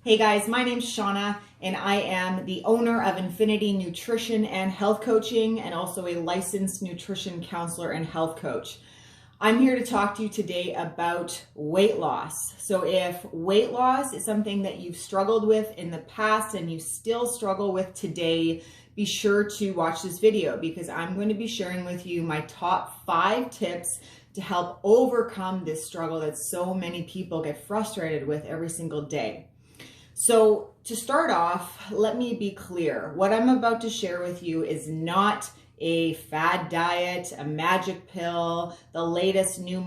Hey guys, my name's Shauna and I am the owner of Infinity Nutrition and Health Coaching and also a licensed nutrition counselor and health coach. I'm here to talk to you today about weight loss. So if weight loss is something that you've struggled with in the past and you still struggle with today, be sure to watch this video because I'm going to be sharing with you my top 5 tips to help overcome this struggle that so many people get frustrated with every single day. So to start off, let me be clear. What I'm about to share with you is not a fad diet, a magic pill, the latest new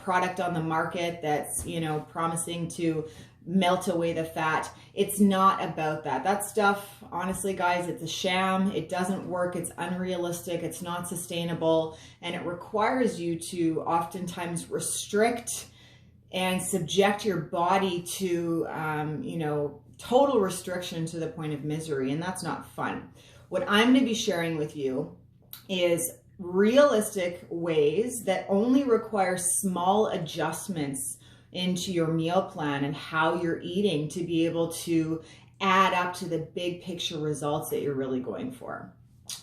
product on the market that's, promising to melt away the fat. It's not about that. That stuff, honestly, guys, it's a sham. It doesn't work. It's unrealistic. It's not sustainable. And it requires you to oftentimes restrict and subject your body to, total restriction to the point of misery. And that's not fun. What I'm going to be sharing with you is realistic ways that only require small adjustments into your meal plan and how you're eating to be able to add up to the big picture results that you're really going for.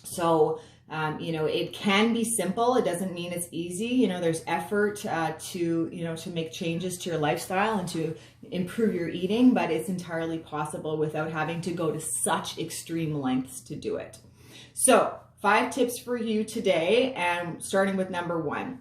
So, it can be simple. It doesn't mean it's easy. There's effort to make changes to your lifestyle and to improve your eating, but it's entirely possible without having to go to such extreme lengths to do it. So 5 tips for you today, and starting with number 1.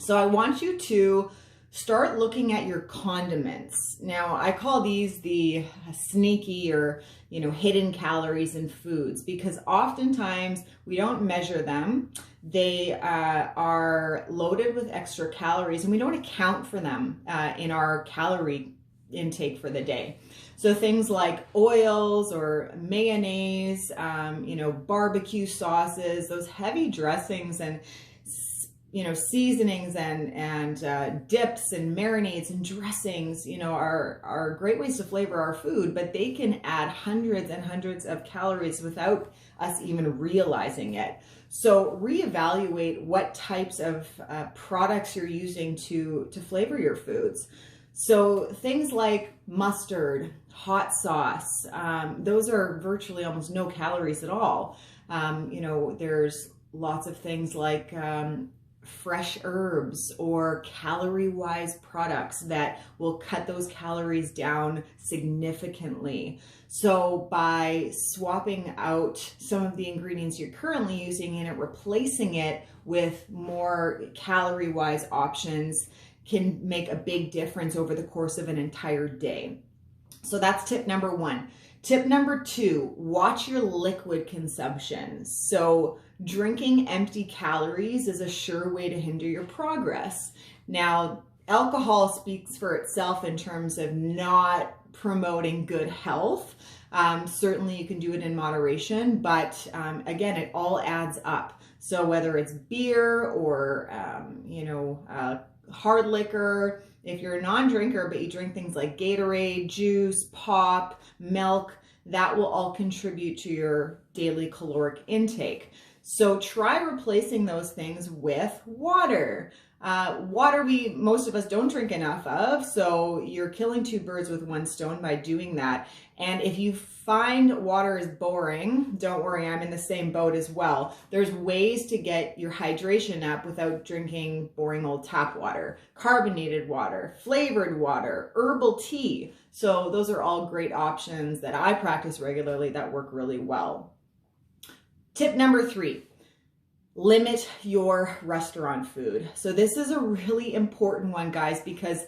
So I want you to start looking at your condiments. Now, I call these the sneaky or, hidden calories in foods because oftentimes we don't measure them. They are loaded with extra calories and we don't account for them in our calorie intake for the day. So things like oils or mayonnaise, barbecue sauces, those heavy dressings and seasonings and dips and marinades and dressings, are great ways to flavor our food, but they can add hundreds and hundreds of calories without us even realizing it. So reevaluate what types of products you're using to flavor your foods. So things like mustard, hot sauce, those are virtually almost no calories at all. There's lots of things like fresh herbs or calorie-wise products that will cut those calories down significantly. So by swapping out some of the ingredients you're currently using and replacing it with more calorie-wise options can make a big difference over the course of an entire day. So that's tip number 1. Tip number 2, watch your liquid consumption. So drinking empty calories is a sure way to hinder your progress. Now, alcohol speaks for itself in terms of not promoting good health. Certainly you can do it in moderation, but again, it all adds up. So whether it's beer or, hard liquor, if you're a non-drinker, but you drink things like Gatorade, juice, pop, milk, that will all contribute to your daily caloric intake. So try replacing those things with water. Water most of us don't drink enough of, so you're killing 2 birds with 1 stone by doing that. And if you find water is boring, don't worry, I'm in the same boat as well. There's ways to get your hydration up without drinking boring old tap water. Carbonated water, flavored water, herbal tea. So those are all great options that I practice regularly that work really well. Tip number 3. Limit your restaurant food. So this is a really important one, guys, because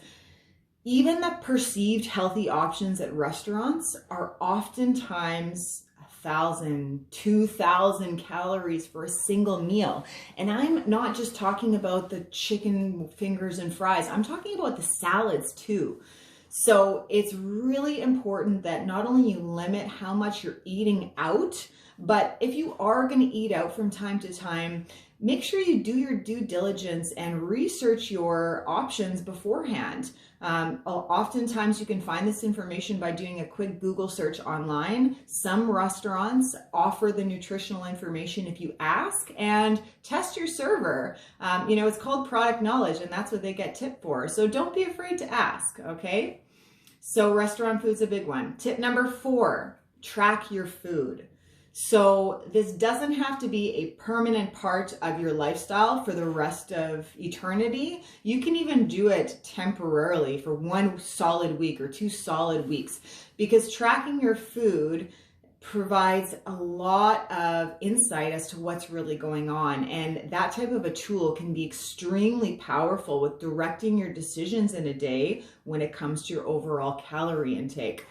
even the perceived healthy options at restaurants are oftentimes 1,000, 2,000 calories for a single meal. And I'm not just talking about the chicken fingers and fries. I'm talking about the salads too. So it's really important that not only you limit how much you're eating out, but if you are going to eat out from time to time, make sure you do your due diligence and research your options beforehand. Oftentimes you can find this information by doing a quick Google search online. Some restaurants offer the nutritional information if you ask, and test your server. It's called product knowledge, and that's what they get tipped for. So don't be afraid to ask, okay? So restaurant food's a big one. Tip number 4, track your food. So this doesn't have to be a permanent part of your lifestyle for the rest of eternity. You can even do it temporarily for 1 solid week or 2 solid weeks, because tracking your food provides a lot of insight as to what's really going on. And that type of a tool can be extremely powerful with directing your decisions in a day when it comes to your overall calorie intake.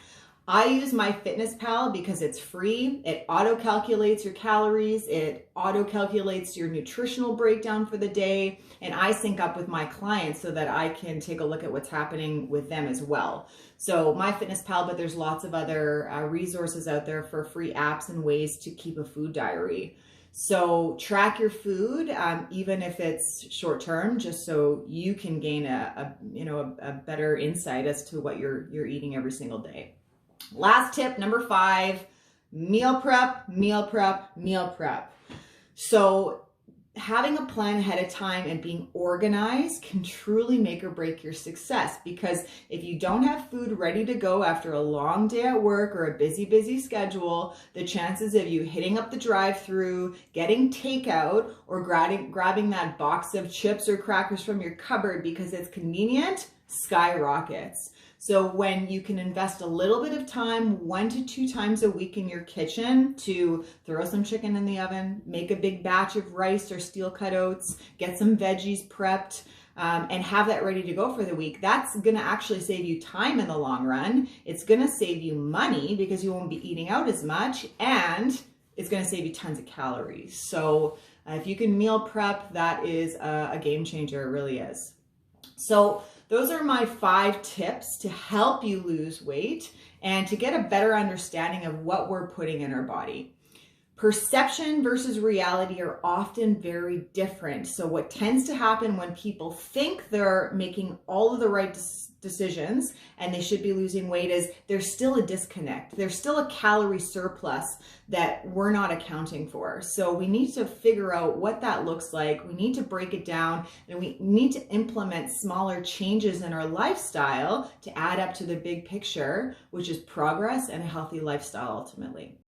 I use MyFitnessPal because it's free. It auto-calculates your calories. It auto-calculates your nutritional breakdown for the day. And I sync up with my clients so that I can take a look at what's happening with them as well. So MyFitnessPal, but there's lots of other resources out there for free apps and ways to keep a food diary. So track your food, even if it's short term, just so you can gain a better insight as to what you're eating every single day. Last tip, number 5, meal prep, meal prep, meal prep. So having a plan ahead of time and being organized can truly make or break your success, because if you don't have food ready to go after a long day at work or a busy schedule, the chances of you hitting up the drive-through, getting takeout, or grabbing that box of chips or crackers from your cupboard because it's convenient skyrockets. So when you can invest a little bit of time, 1 to 2 times a week in your kitchen to throw some chicken in the oven, make a big batch of rice or steel cut oats, get some veggies prepped, and have that ready to go for the week, that's gonna actually save you time in the long run. It's gonna save you money because you won't be eating out as much, and it's gonna save you tons of calories. So if you can meal prep, that is a game changer, it really is. So those are my 5 tips to help you lose weight and to get a better understanding of what we're putting in our body. Perception versus reality are often very different. So what tends to happen when people think they're making all of the right decisions and they should be losing weight is there's still a disconnect. There's still a calorie surplus that we're not accounting for. So we need to figure out what that looks like. We need to break it down, and we need to implement smaller changes in our lifestyle to add up to the big picture, which is progress and a healthy lifestyle ultimately.